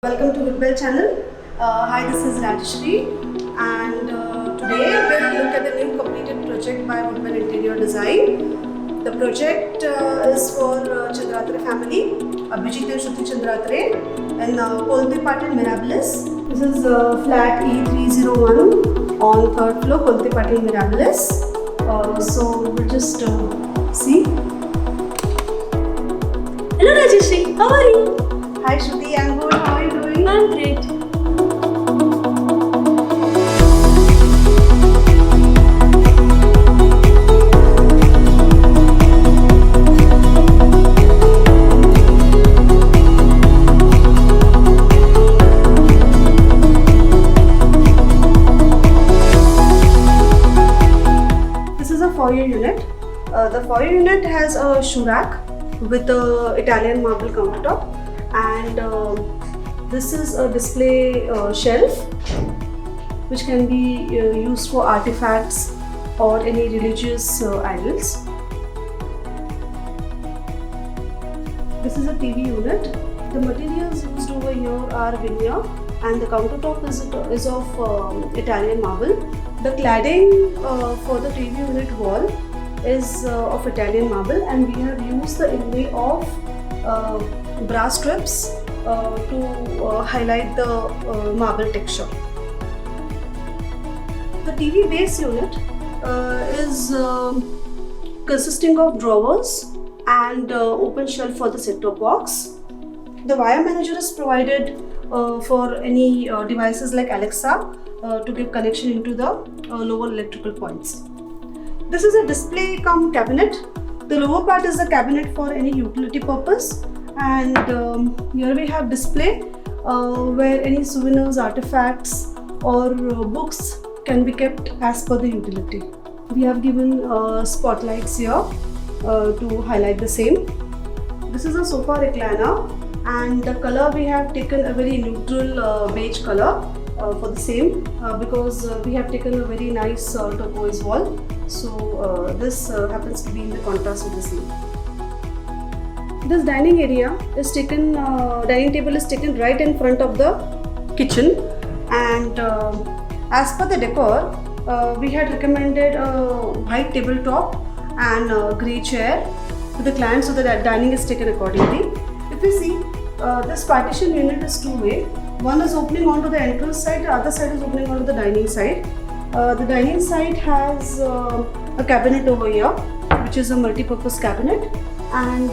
Welcome to Goodbell channel. Hi, this is Rajeshri, and today we'll look at the new completed project by Goodbell Interior Design. The project is for Chandratre family, Abhijit and Shruti Chandratre, in Kolte Patil Mirabilis. This is flat E301 on third floor, Kolte Patil Mirabilis. So we'll just see. Hello Rajeshri, how are you? Hi Shruti, I'm good. How are you doing? I'm great. This is a foyer unit. The foyer unit has a shoe rack with a Italian marble countertop, and this is a display shelf which can be used for artifacts or any religious idols. This is a TV unit. The materials used over here are veneer, and the countertop is of Italian marble. The cladding for the TV unit wall is of Italian marble, and we have used the inlay of brass strips to highlight the marble texture. The TV base unit is consisting of drawers and open shelf for the set-top box. The wire manager is provided for any devices like Alexa to give connection into the lower electrical points. This is a display cum cabinet. The lower part is the cabinet for any utility purpose, and here we have display where any souvenirs, artifacts or books can be kept as per the utility. We have given spotlights here to highlight the same. This is a sofa recliner, and the color we have taken a very neutral beige color for the same because we have taken a very nice turquoise wall. So this happens to be in the contrast with the same. This dining area is taken, dining table is taken right in front of the kitchen, and as per the decor, we had recommended a white tabletop and a grey chair to the client so that dining is taken accordingly. If you see, this partition unit is two-way. One is opening onto the entrance side, the other side is opening onto the dining side. The dining side has a cabinet over here, which is a multi-purpose cabinet, and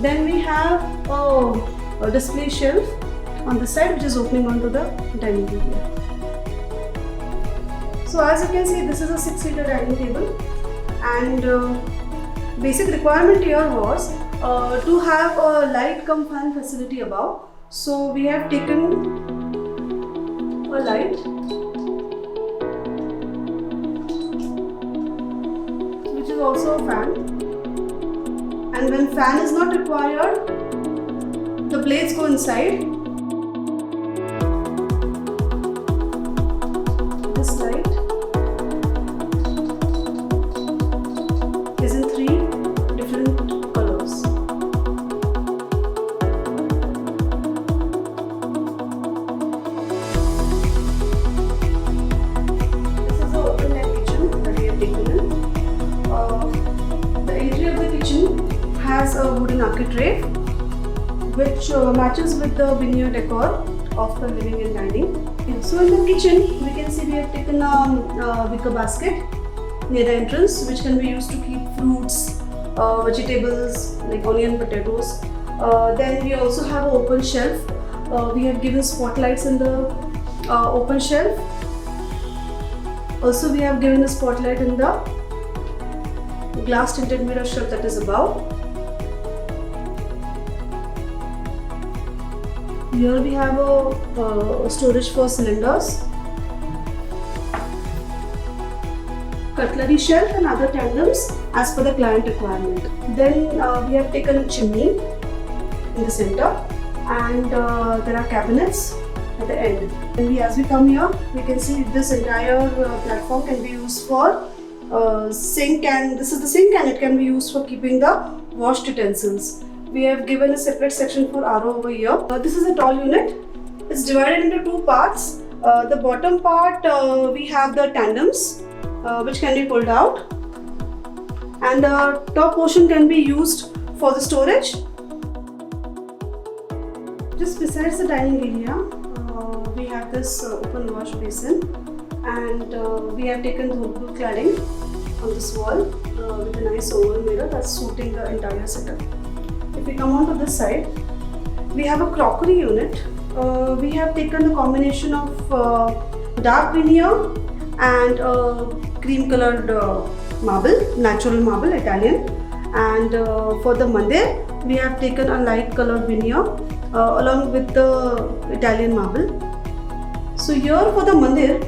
then we have a display shelf on the side, which is opening onto the dining area. So as you can see, this is a 6-seater dining table, and basic requirement here was to have a light cum fan facility above. So we have taken a light which is also a fan, and when fan is not required, the plates go inside. This light is in 3 different colors. This is the open air kitchen that we have taken in. The entry of the kitchen has a wooden architrave which matches with the veneer decor of the living and dining. So in the kitchen, we can see we have taken a wicker basket near the entrance, which can be used to keep fruits, vegetables like onion, potatoes. Then we also have an open shelf. We have given spotlights in the open shelf. Also, we have given a spotlight in the glass tinted mirror shelf that is above. Here we have a storage for cylinders, cutlery shelf and other tandems as per the client requirement. Then we have taken a chimney in the center, and there are cabinets at the end. And as we come here, we can see this entire platform can be used for sink, and this is the sink, and it can be used for keeping the washed utensils. We have given a separate section for RO over here. This is a tall unit. It's divided into two parts. The bottom part we have the tandems which can be pulled out, and the top portion can be used for the storage. Just besides the dining area, we have this open wash basin, and we have taken the wood cladding on this wall with a nice oval mirror that's suiting the entire setup. If we come on to this side, we have a crockery unit. We have taken a combination of dark veneer and cream colored marble, natural marble, Italian. And for the mandir, we have taken a light colored veneer along with the Italian marble. So here for the mandir,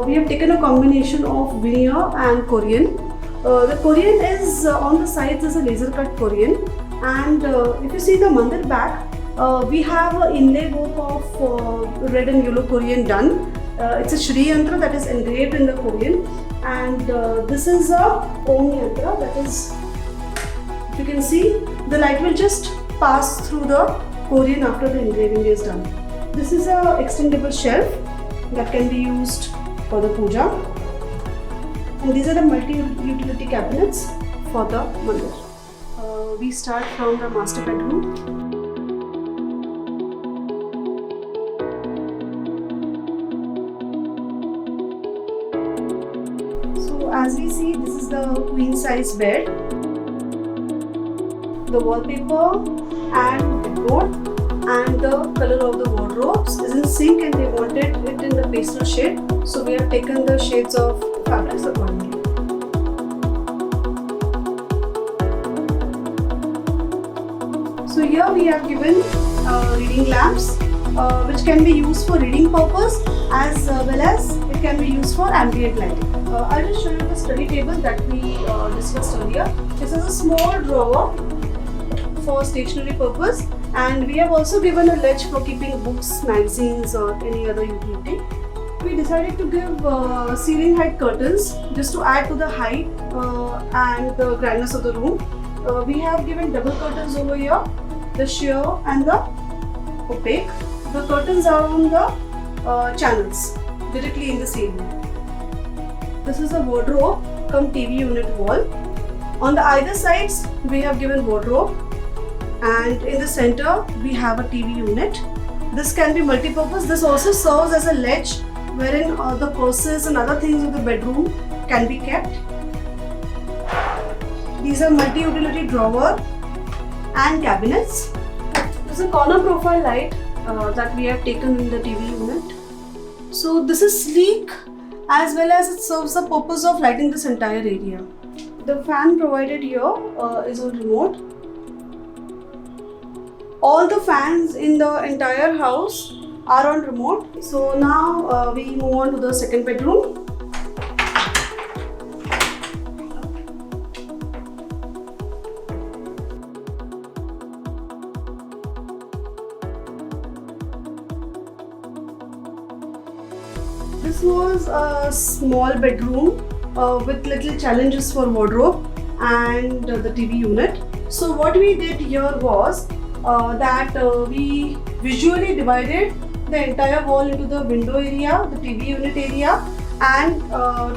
we have taken a combination of veneer and Korean. The Korean is on the sides is a laser cut Korean, and if you see the mandir back, we have an inlay work of red and yellow Korean done. It's a Shri Yantra that is engraved in the Korean, and this is a Om Yantra that is, if you can see, the light will just pass through the Korean after the engraving is done. This is a extendable shelf that can be used for the puja, and these are the multi-utility cabinets for the mandir. We start from the master bedroom. As we see, this is the queen size bed. The wallpaper and the board and the color of the wardrobes is in sync, and they wanted it in the pastel shade, so we have taken the shades of fabrics accordingly. So here we have given reading lamps which can be used for reading purpose as well as it can be used for ambient lighting. I'll just show you the study table that we discussed earlier. This is a small drawer for stationery purpose, and we have also given a ledge for keeping books, magazines or any other utility. We decided to give ceiling height curtains just to add to the height and the grandness of the room. We have given double curtains over here, the sheer and the opaque. The curtains are on the channels directly in the ceiling. This is a wardrobe come TV unit wall. On the either sides we have given wardrobe, and in the center we have a TV unit. This can be multi-purpose. This also serves as a ledge wherein the purses and other things of the bedroom can be kept. These are multi-utility drawer and cabinets. This is a corner profile light that we have taken in the TV unit. So this is sleek as well as it serves the purpose of lighting this entire area. The fan provided here is on remote. All the fans in the entire house are on remote. So now we move on to the second bedroom. This was a small bedroom with little challenges for wardrobe and the TV unit. So what we did here was that we visually divided the entire wall into the window area, the TV unit area, and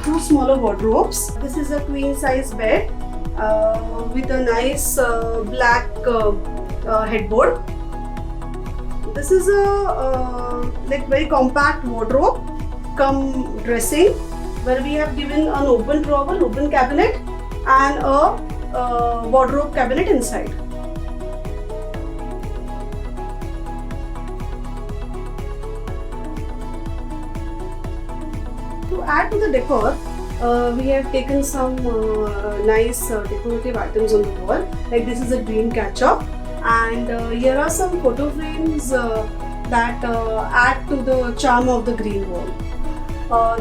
two smaller wardrobes. This is a queen size bed with a nice black headboard. This is a like very compact wardrobe come dressing, where we have given an open drawer, open cabinet and a wardrobe cabinet inside. To add to the decor, we have taken some nice decorative items on the wall. Like this is a dream catcher, and here are some photo frames that add to the charm of the green wall.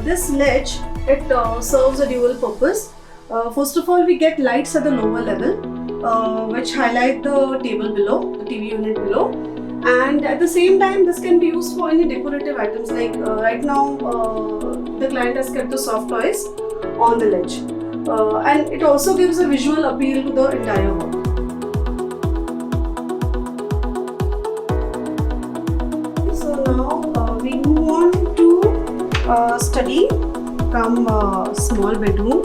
This ledge, it serves a dual purpose. First of all, we get lights at the lower level which highlight the table below, the TV unit below, and at the same time this can be used for any decorative items. Like right now the client has kept the soft toys on the ledge, and it also gives a visual appeal to the entire wall. So now we move on to study from small bedroom.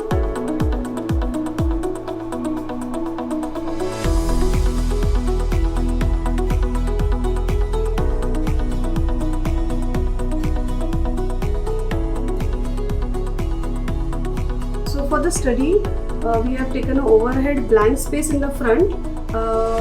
So for the study, we have taken an overhead blank space in the front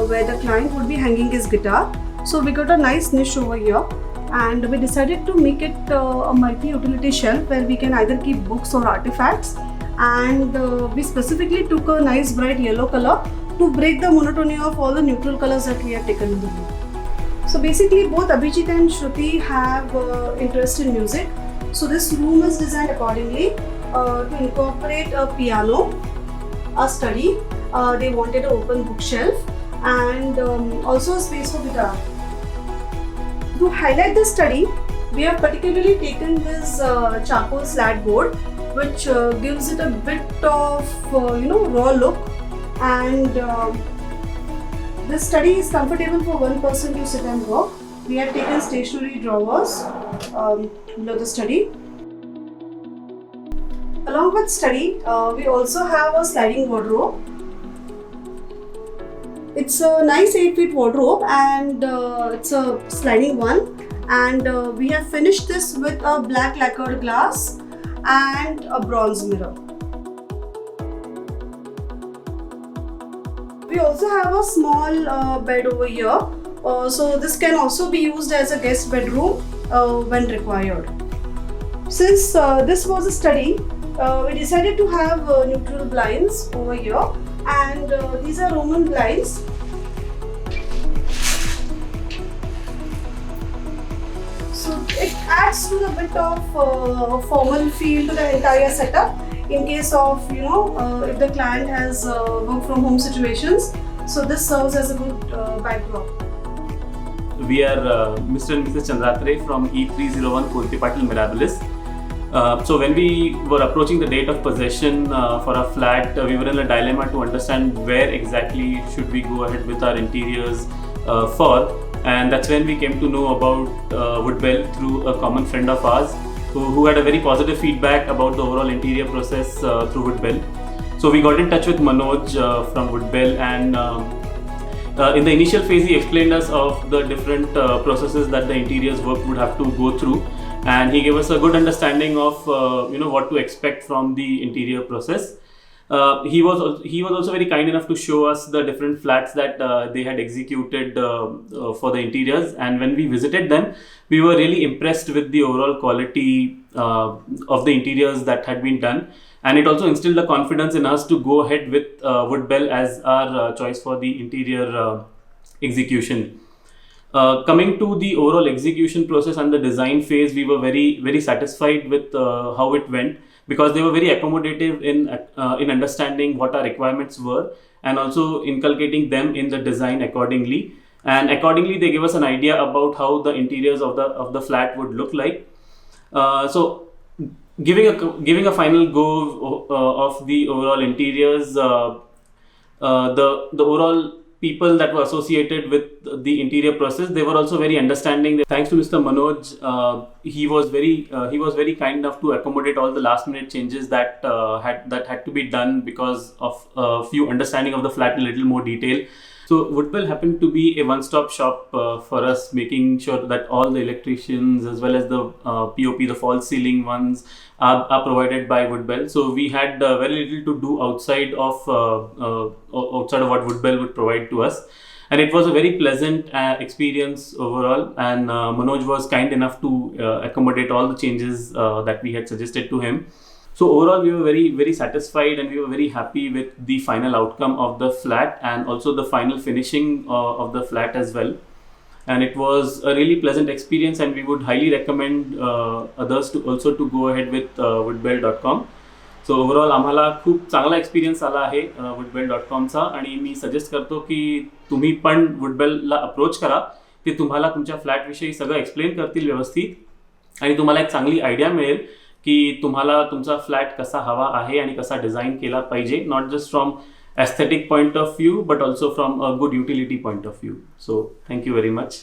where the client would be hanging his guitar. So we got a nice niche over here, and we decided to make it a multi-utility shelf where we can either keep books or artifacts. And we specifically took a nice bright yellow color to break the monotony of all the neutral colors that we have taken in the room. So basically both Abhijit and Shruti have interest in music. So this room is designed accordingly to incorporate a piano, a study. They wanted an open bookshelf and also a space for guitar. To highlight the study, we have particularly taken this charcoal slat board, which gives it a bit of raw look, and this study is comfortable for one person to sit and work. We have taken stationary drawers below the study. Along with study, we also have a sliding wardrobe. It's a nice 8-feet wardrobe, and it's a sliding one, and we have finished this with a black lacquered glass and a bronze mirror. We also have a small bed over here, so this can also be used as a guest bedroom when required. Since this was a study, we decided to have neutral blinds over here, and these are Roman blinds. So it adds to the bit of formal feel to the entire setup in case of if the client has work from home situations. So this serves as a good backdrop. We are Mr. and Mrs. Chandratre from E301 Kolti Patil Mirabilis. So when we were approaching the date of possession for our flat, we were in a dilemma to understand where exactly should we go ahead with our interiors for, and that's when we came to know about Woodbell through a common friend of ours who had a very positive feedback about the overall interior process through Woodbell. So we got in touch with Manoj from Woodbell, and in the initial phase he explained us of the different processes that the interiors work would have to go through, and he gave us a good understanding of what to expect from the interior process. He was also very kind enough to show us the different flats that they had executed for the interiors, and when we visited them, we were really impressed with the overall quality of the interiors that had been done, and it also instilled the confidence in us to go ahead with Woodbell as our choice for the interior execution. Coming to the overall execution process and the design phase, we were very, very satisfied with how it went, because they were very accommodative in understanding what our requirements were and also inculcating them in the design accordingly. And accordingly, they gave us an idea about how the interiors of the flat would look like. So, giving a final go of the overall interiors, the overall people that were associated with the interior process, they were also very understanding. Thanks to Mr. Manoj, he was very kind enough to accommodate all the last minute changes that had to be done because of a few understanding of the flat in a little more detail. So Woodbell happened to be a one-stop shop for us, making sure that all the electricians as well as the POP, the false ceiling ones, are provided by Woodbell. So we had very little to do outside of what Woodbell would provide to us, and it was a very pleasant experience overall. And Manoj was kind enough to accommodate all the changes that we had suggested to him. So overall, we were very, very satisfied, and we were very happy with the final outcome of the flat and also the final finishing of the flat as well. And it was a really pleasant experience, and we would highly recommend others to go ahead with woodbell.com. So overall आम्हाला खूप चांगला experience आला आहे woodbell.comचा, आणि मी suggest करतो की तुम्ही पण woodbellला अप्रोच करा. ते तुम्हाला तुमच्या फ्लॅटविषयी सगळं एक्सप्लेन करतील व्यवस्थित, आणि तुम्हाला एक चांगली आयडिया मिळेल की तुम्हाला तुमचा फ्लॅट कसा हवा आहे आणि कसा डिझाईन केला पाहिजे, not just from aesthetic point of view but also from a good utility point of view. So thank you very much.